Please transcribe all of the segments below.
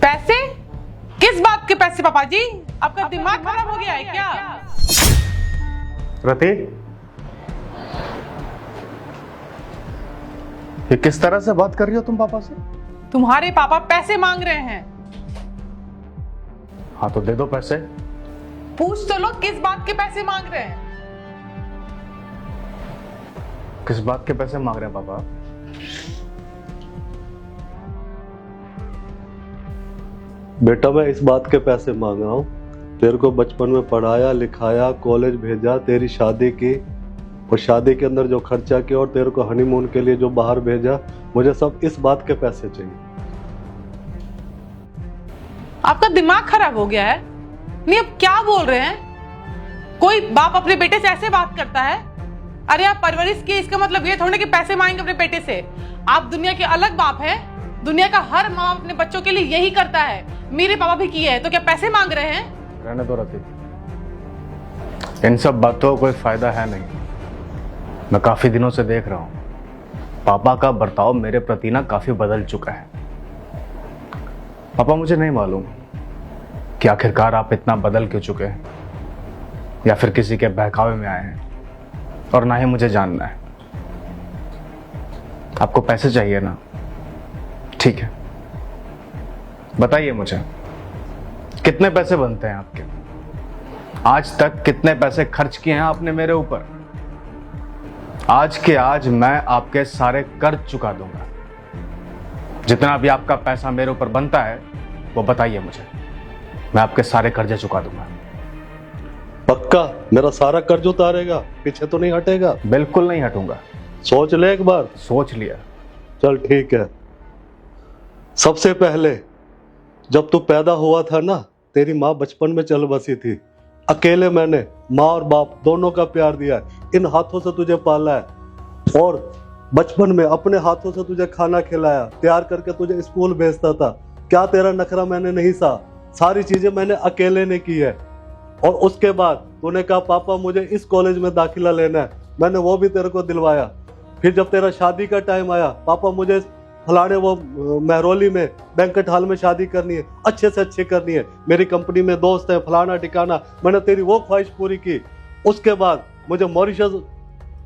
पैसे? किस बात के पैसे पापा जी? आपका दिमाग खराब हो गया है क्या? रति, ये किस तरह से बात कर रही हो तुम पापा से? तुम्हारे पापा पैसे मांग रहे हैं। हाँ तो दे दो पैसे। पूछ तो लो किस बात के पैसे मांग रहे हैं। किस बात के पैसे मांग रहे हैं पापा? बेटा मैं इस बात के पैसे मांग रहा हूँ, तेरे को बचपन में पढ़ाया लिखाया, कॉलेज भेजा, तेरी शादी की और शादी के अंदर जो खर्चा किया और तेरे को हनीमून के लिए जो बाहर भेजा, मुझे सब इस बात के पैसे चाहिए। आपका दिमाग खराब हो गया है? नहीं, अब क्या बोल रहे हैं? कोई बाप अपने बेटे से ऐसे बात करता है? अरे आप परवरिश की, इसका मतलब ये थोड़ा कि पैसे मांगेंगे अपने बेटे से। आप दुनिया के अलग बाप हैं। दुनिया का हर माँ अपने बच्चों के लिए यही करता है। मेरे पापा भी किए हैं, तो क्या पैसे मांग रहे हैं? रहने दो रति, इन सब बातों का कोई फायदा है नहीं। मैं काफी दिनों से देख रहा हूँ पापा का बर्ताव मेरे प्रति ना काफी बदल चुका है। पापा मुझे नहीं मालूम कि आखिरकार आप इतना बदल क्यों चुके हैं, या फिर किसी के बहकावे में आए हैं, और ना ही मुझे जानना है। आपको पैसे चाहिए ना, ठीक है, बताइए मुझे कितने पैसे बनते हैं आपके? आज तक कितने पैसे खर्च किए हैं आपने मेरे ऊपर? आज के आज मैं आपके सारे कर्ज चुका दूंगा। जितना भी आपका पैसा मेरे ऊपर बनता है वो बताइए मुझे, मैं आपके सारे कर्जे चुका दूंगा। पक्का मेरा सारा कर्ज उतारेगा? पीछे तो नहीं हटेगा? बिल्कुल नहीं हटूंगा। सोच ले एक बार। सोच लिया। चल ठीक है। सबसे पहले जब तू पैदा हुआ था ना, तेरी माँ बचपन में चल बसी थी। अकेले मैंने माँ और बाप दोनों का प्यार दिया है। इन हाथों से तुझे पाला है और बचपन में अपने हाथों से तुझे खाना खिलाया, तैयार करके तुझे स्कूल भेजता था। क्या तेरा नखरा मैंने नहीं सहा? सारी चीजें मैंने अकेले ने की है। और उसके बाद तूने कहा पापा मुझे इस कॉलेज में दाखिला लेना है, मैंने वो भी तेरे को दिलवाया। फिर जब तेरा शादी का टाइम आया, पापा मुझे फलाने वो महरौली में बैंकेट हॉल में शादी करनी है, अच्छे से अच्छी करनी है, मेरी कंपनी में दोस्त है, फलाना ठिकाना, मैंने तेरी वो ख्वाहिश पूरी की। उसके बाद मुझे मॉरिशस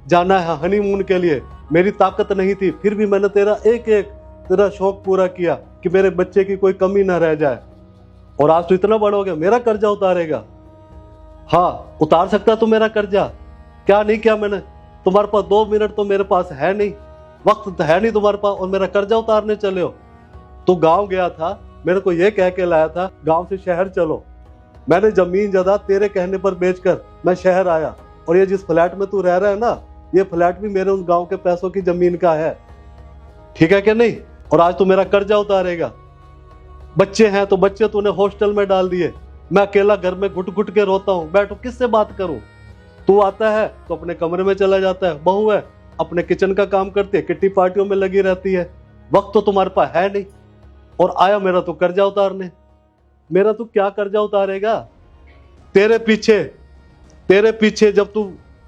जाना है हनीमून के लिए, मेरी ताकत नहीं थी, फिर भी मैंने तेरा शौक पूरा किया कि मेरे बच्चे की कोई कमी ना रह जाए। और आज तो इतना बड़ा हो गया, मेरा कर्जा उतारेगा? हाँ उतार सकता तू मेरा कर्जा? क्या नहीं किया मैंने? तुम्हारे पास 2 मिनट तो मेरे पास है नहीं, वक्त तो है नहीं तुम्हारे पास, और मेरा कर्जा उतारने चले हो। तू गांव गया था, मेरे को ये कह के लाया था गांव से शहर चलो। मैंने जमीन जदा तेरे कहने पर बेचकर मैं शहर आया, और ये जिस फ्लैट में तू रह रहा है ना, ये फ्लैट भी मेरे उस गांव के पैसों की जमीन का है, ठीक है कि नहीं? और आज तू मेरा कर्जा उतारेगा? बच्चे हैं तो बच्चे तूने हॉस्टल में डाल दिए, मैं अकेला घर में घुट घुट के रोता हूँ, बैठो किससे बात करूं? तू आता है तो अपने कमरे में चला जाता है, बहू है अपने किचन का काम करती है, किट्टी पार्टियों में लगी रहती है, वक्त तो तुम्हारे पास है नहीं। और आया मेरा तो कर्जा उतारने। मेरा तू क्या कर्जा उतारेगा? तेरे पीछे जब तू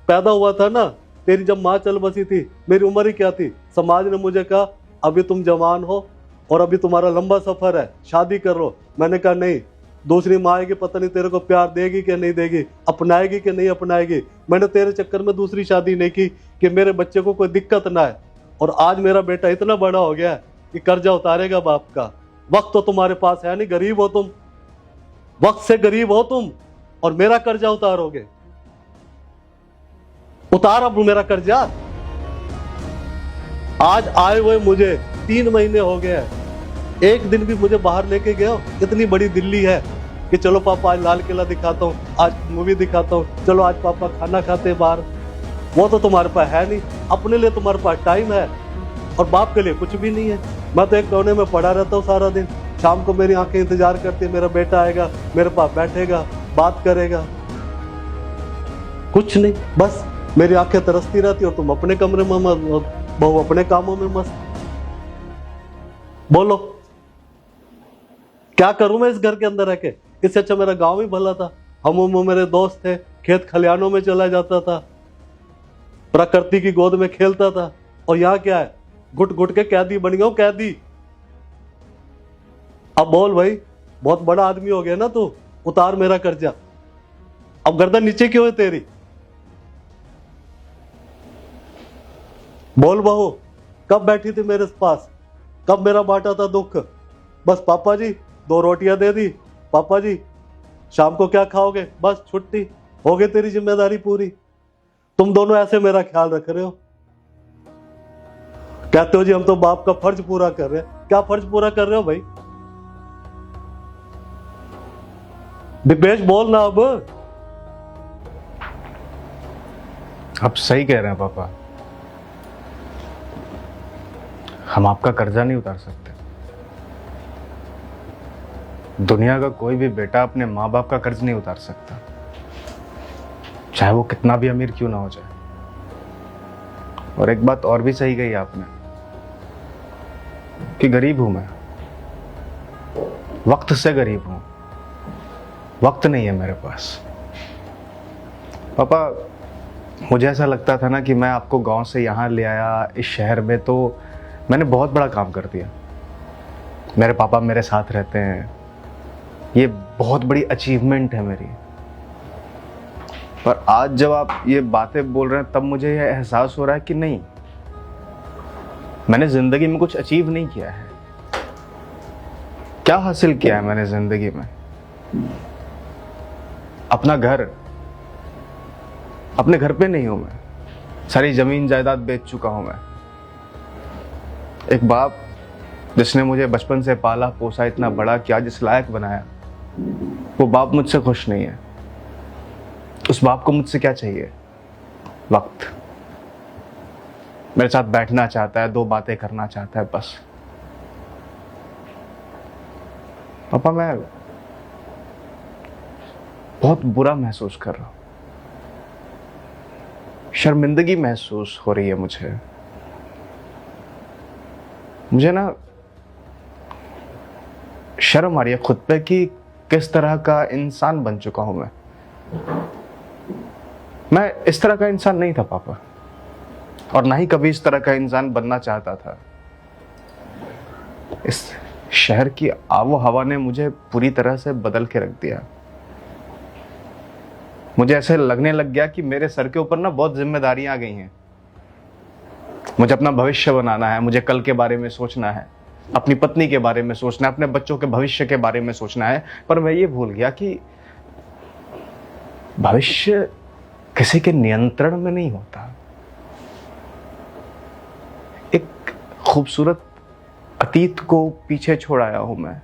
पैदा हुआ था ना, तेरी जब माँ चल बसी थी, मेरी उम्र ही क्या थी? समाज ने मुझे कहा अभी तुम जवान हो और अभी तुम्हारा लंबा सफर है, शादी कर लो। मैंने कहा नहीं, दूसरी माँ आएगी, पता नहीं तेरे को प्यार देगी कि नहीं देगी, अपनाएगी कि नहीं अपनाएगी। मैंने तेरे चक्कर में दूसरी शादी नहीं की कि मेरे बच्चे को कोई दिक्कत ना है। और आज मेरा बेटा इतना बड़ा हो गया है कि कर्जा उतारेगा बाप का। वक्त तो तुम्हारे पास है नहीं, गरीब हो तुम, वक्त से गरीब हो तुम, और मेरा कर्जा उतारोगे? उतार अब मेरा कर्जा। आज आए हुए मुझे 3 महीने हो गए हैं, एक दिन भी मुझे बाहर लेके गया? इतनी बड़ी दिल्ली है कि चलो पापा आज लाल किला दिखाता हूँ, आज मूवी दिखाता हूँ, चलो आज पापा खाना खाते हैं बाहर। वो तो तुम्हारे पास है नहीं। अपने लिए तुम्हारे पास टाइम है और बाप के लिए कुछ भी नहीं है। मैं तो एक कोने में पड़ा रहता हूँ सारा दिन, शाम को मेरी आंखें इंतजार करती है, मेरा बेटा आएगा, मेरे पास बैठेगा, बात करेगा, कुछ नहीं, बस मेरी आंखें तरसती रहती और तुम अपने कमरे में मस्त, बहू अपने कामों में मस्त। बोलो क्या करूं मैं इस घर के अंदर रह के? इससे अच्छा मेरा गांव ही भला था। हम मेरे दोस्त थे, खेत खलियानों में चला जाता था, प्रकृति की गोद में खेलता था। और यहाँ क्या है, घुट घुट के कैदी बन गया हूं, कैदी। अब बोल भाई, बहुत बड़ा आदमी हो गया ना तू, उतार मेरा कर्जा। अब गर्दन नीचे क्यों है तेरी? बोल बहू, कब बैठी थी मेरे पास, कब मेरा बांटा था दुख? बस पापा जी 2 रोटियां दे दी, पापा जी शाम को क्या खाओगे, बस छुट्टी, हो गई तेरी जिम्मेदारी पूरी। तुम दोनों ऐसे मेरा ख्याल रख रहे हो, कहते हो जी हम तो बाप का फर्ज पूरा कर रहे हैं। क्या फर्ज पूरा कर रहे हो भाई? दीपेश बोल ना आप सही कह रहे हैं पापा, हम आपका कर्जा नहीं उतार सकते। दुनिया का कोई भी बेटा अपने माँ बाप का कर्ज नहीं उतार सकता, चाहे वो कितना भी अमीर क्यों ना हो जाए। और एक बात और भी सही कही आपने कि गरीब हूं मैं, वक्त से गरीब हूं, वक्त नहीं है मेरे पास। पापा, मुझे ऐसा लगता था ना कि मैं आपको गांव से यहाँ ले आया इस शहर में तो मैंने बहुत बड़ा काम कर दिया। मेरे पापा मेरे साथ रहते हैं, ये बहुत बड़ी अचीवमेंट है मेरी। पर आज जब आप ये बातें बोल रहे हैं तब मुझे ये एहसास हो रहा है कि नहीं, मैंने जिंदगी में कुछ अचीव नहीं किया है। क्या हासिल किया है मैंने जिंदगी में? अपना घर, अपने घर पे नहीं हूं मैं, सारी जमीन जायदाद बेच चुका हूं मैं। एक बाप जिसने मुझे बचपन से पाला पोसा, इतना बड़ा किया, जिस लायक बनाया, वो बाप मुझसे खुश नहीं है। उस बाप को मुझसे क्या चाहिए? वक्त। मेरे साथ बैठना चाहता है, 2 बातें करना चाहता है, बस। पापा, मैं बहुत बुरा महसूस कर रहा हूं, शर्मिंदगी महसूस हो रही है मुझे ना शर्म आ रही है खुद पे कि किस तरह का इंसान बन चुका हूं मैं इस तरह का इंसान नहीं था पापा, और ना ही कभी इस तरह का इंसान बनना चाहता था। इस शहर की आबो हवा ने मुझे पूरी तरह से बदल के रख दिया। मुझे ऐसे लगने लग गया कि मेरे सर के ऊपर ना बहुत जिम्मेदारियां आ गई हैं। मुझे अपना भविष्य बनाना है, मुझे कल के बारे में सोचना है, अपनी पत्नी के बारे में सोचना है, अपने बच्चों के भविष्य के बारे में सोचना है। पर मैं ये भूल गया कि भविष्य किसी के नियंत्रण में नहीं होता। एक खूबसूरत अतीत को पीछे छोड़ आया हूं मैं,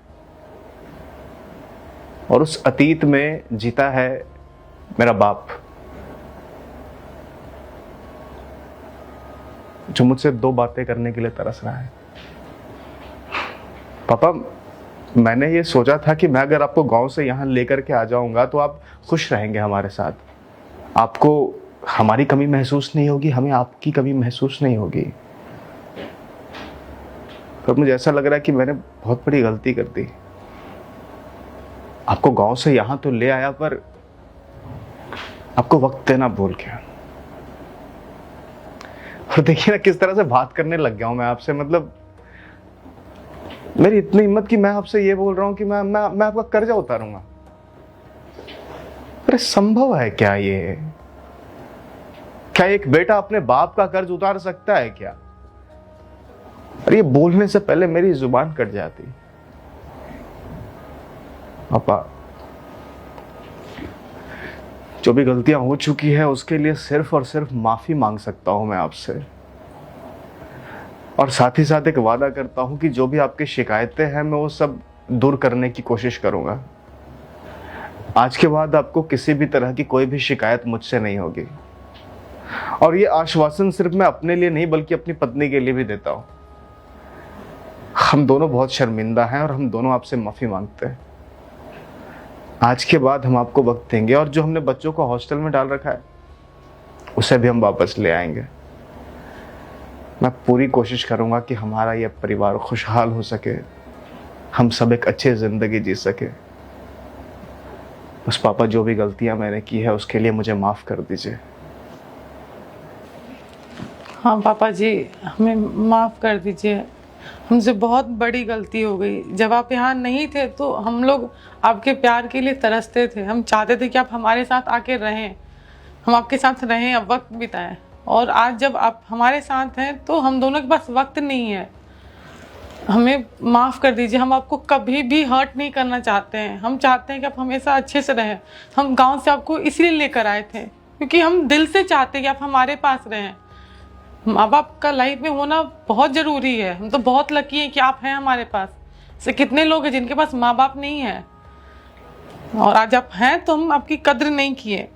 और उस अतीत में जीता है मेरा बाप, जो मुझसे 2 बातें करने के लिए तरस रहा है। पापा, मैंने ये सोचा था कि मैं अगर आपको गांव से यहां लेकर के आ जाऊंगा तो आप खुश रहेंगे हमारे साथ, आपको हमारी कमी महसूस नहीं होगी, हमें आपकी कमी महसूस नहीं होगी। पर मुझे ऐसा लग रहा है कि मैंने बहुत बड़ी गलती कर दी। आपको गांव से यहां तो ले आया, पर आपको वक्त देना भूल गया। और देखिए ना किस तरह से बात करने लग गया हूं मैं आपसे। मतलब मेरी इतनी हिम्मत कि मैं आपसे ये बोल रहा हूं कि मैं आपका कर्जा उतारूंगा। अरे संभव है क्या ये? क्या एक बेटा अपने बाप का कर्ज उतार सकता है क्या? अरे ये बोलने से पहले मेरी जुबान कट जाती। पापा, जो भी गलतियां हो चुकी है उसके लिए सिर्फ और सिर्फ माफी मांग सकता हूं मैं आपसे, और साथ ही साथ एक वादा करता हूं कि जो भी आपकी शिकायतें हैं मैं वो सब दूर करने की कोशिश करूंगा। आज के बाद आपको किसी भी तरह की कोई भी शिकायत मुझसे नहीं होगी। और ये आश्वासन सिर्फ मैं अपने लिए नहीं बल्कि अपनी पत्नी के लिए भी देता हूं। हम दोनों बहुत शर्मिंदा हैं और हम दोनों आपसे माफी मांगते हैं। आज के बाद हम आपको वक्त देंगे, और जो हमने बच्चों को हॉस्टल में डाल रखा है उसे भी हम वापस ले आएंगे। मैं पूरी कोशिश करूंगा कि हमारा यह परिवार खुशहाल हो सके, हम सब एक अच्छी जिंदगी जी सके। बस पापा, जो भी गलतियां मैंने की है उसके लिए मुझे माफ कर दीजिए। हाँ पापा जी, हमें माफ कर दीजिए। हमसे बहुत बड़ी गलती हो गई। जब आप यहाँ नहीं थे तो हम लोग आपके प्यार के लिए तरसते थे। हम चाहते थे कि आप हमारे साथ आके रहें, हम आपके साथ रहें, अब वक्त बिताएं। और आज जब आप हमारे साथ हैं तो हम दोनों के पास वक्त नहीं है। हमें माफ़ कर दीजिए, हम आपको कभी भी हर्ट नहीं करना चाहते हैं। हम चाहते हैं कि आप हमेशा अच्छे से रहें। हम गांव से आपको इसलिए लेकर आए थे क्योंकि हम दिल से चाहते हैं कि आप हमारे पास रहें। माँ बाप का लाइफ में होना बहुत ज़रूरी है। हम तो बहुत लकी हैं कि आप हैं हमारे पास। ऐसे कितने लोग हैं जिनके पास माँ बाप नहीं है, और आज आप हैं तो हम आपकी कद्र नहीं किए।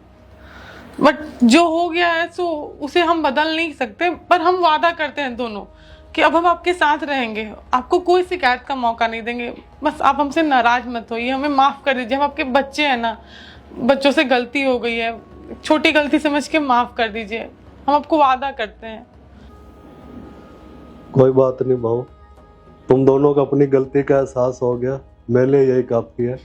बट जो हो गया है सो उसे हम बदल नहीं सकते, पर हम वादा करते हैं दोनों कि अब हम आपके साथ रहेंगे, आपको कोई शिकायत का मौका नहीं देंगे। बस आप हमसे नाराज मत होइए, हमें माफ़ कर दीजिए। हम आपके बच्चे हैं ना, बच्चों से गलती हो गई है, छोटी गलती समझ के माफ़ कर दीजिए। हम आपको वादा करते हैं। कोई बात नहीं भाऊ, तुम दोनों को अपनी गलती का एहसास हो गया, मेरे लिए यही काफ़ी है।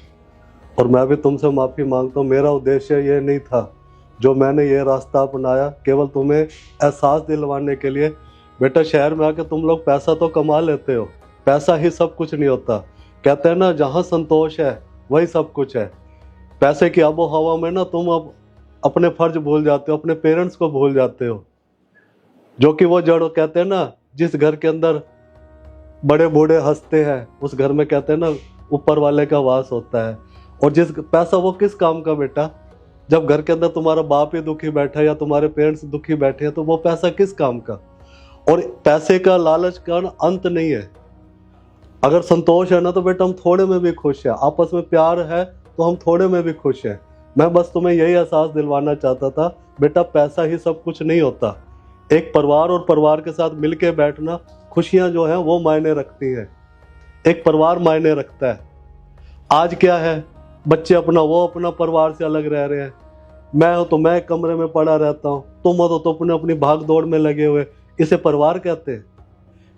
और मैं भी तुमसे माफ़ी मांगता हूँ। मेरा उद्देश्य ये नहीं था जो मैंने ये रास्ता अपनाया, केवल तुम्हें एहसास दिलवाने के लिए। बेटा, शहर में आके तुम लोग पैसा तो कमा लेते हो, पैसा ही सब कुछ नहीं होता। कहते हैं ना, जहाँ संतोष है वही सब कुछ है। पैसे की आबो हवा में ना तुम अब अपने फर्ज भूल जाते हो, अपने पेरेंट्स को भूल जाते हो, जो कि वो जड़ कहते हैं ना, जिस घर के अंदर बड़े बूढ़े हंसते हैं उस घर में कहते हैं ना ऊपर वाले का वास होता है। और जिस पैसा वो किस काम का बेटा, जब घर के अंदर तुम्हारा बाप ही दुखी बैठा है या तुम्हारे पेरेंट्स दुखी बैठे हैं तो वो पैसा किस काम का। और पैसे का लालच का अंत नहीं है। अगर संतोष है ना तो बेटा हम थोड़े में भी खुश हैं, आपस में प्यार है तो हम थोड़े में भी खुश हैं। मैं बस तुम्हें यही एहसास दिलवाना चाहता था बेटा, पैसा ही सब कुछ नहीं होता। एक परिवार और परिवार के साथ मिलके बैठना, खुशियां जो हैं वो मायने रखती हैं। एक परिवार मायने रखता है। आज क्या है, बच्चे अपना वो अपना परिवार से अलग रह रहे हैं। मैं हूं तो मैं कमरे में पड़ा रहता हूं, तुम हो तो अपने अपनी भाग दौड़ में लगे हुए। इसे परिवार कहते हैं।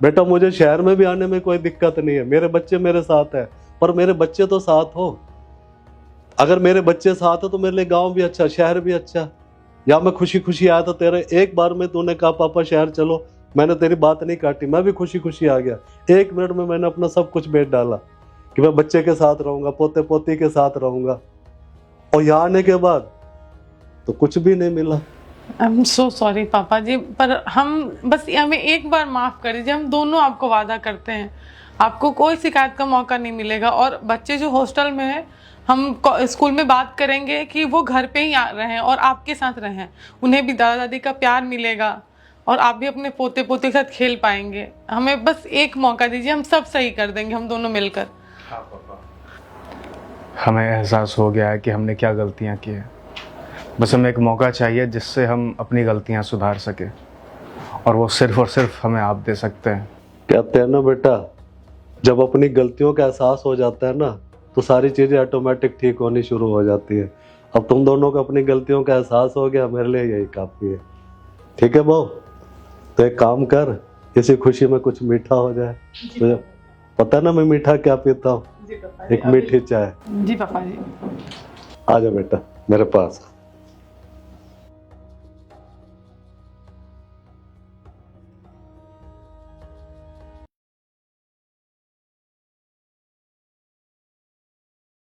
बेटा, मुझे शहर में भी आने में कोई दिक्कत नहीं है, मेरे बच्चे मेरे साथ है, पर मेरे बच्चे तो साथ हो। अगर मेरे बच्चे साथ हो तो मेरे लिए गांव भी अच्छा, शहर भी अच्छा। या मैं खुशी खुशी आया तो तेरे एक बार में तूने कहा पापा शहर चलो, मैंने तेरी बात नहीं काटी, मैं भी खुशी खुशी आ गया। 1 मिनट में मैंने अपना सब कुछ बेच डाला कि मैं बच्चे के साथ रहूंगा, पोते पोती के साथ रहूंगा। और यहाँ आने के बाद तो कुछ भी नहीं मिला। आई एम सो सॉरी पापा जी, पर हम बस हमें एक बार माफ़ कर दीजिए। हम दोनों आपको वादा करते हैं आपको कोई शिकायत का मौका नहीं मिलेगा। और बच्चे जो हॉस्टल में हैं, हम स्कूल में बात करेंगे कि वो घर पे ही रहें और आपके साथ रहें। उन्हें भी दादा दादी का प्यार मिलेगा और आप भी अपने पोते पोते के साथ खेल पाएंगे। हमें बस एक मौका दीजिए, हम सब सही कर देंगे, हम दोनों मिलकर। हाँ पापा, हमें एहसास हो गया है कि हमने क्या गलतियाँ की हैं। बस हमें एक मौका चाहिए जिससे हम अपनी गलतियाँ सुधार सके, और वो सिर्फ और सिर्फ हमें आप दे सकते हैं। कहते हैं ना बेटा, जब अपनी गलतियों का एहसास हो जाता है ना तो सारी चीज़ें ऑटोमेटिक ठीक होनी शुरू हो जाती है। अब तुम दोनों को अपनी गलतियों का एहसास हो गया, मेरे लिए यही काफ़ी है। ठीक है बहू, तो एक काम कर, इसी खुशी में कुछ मीठा हो जाए। तुझे पता ना मैं मीठा क्या पीता हूँ, एक मीठी चाय। जी पापा जी। आ जा बेटा मेरे पास।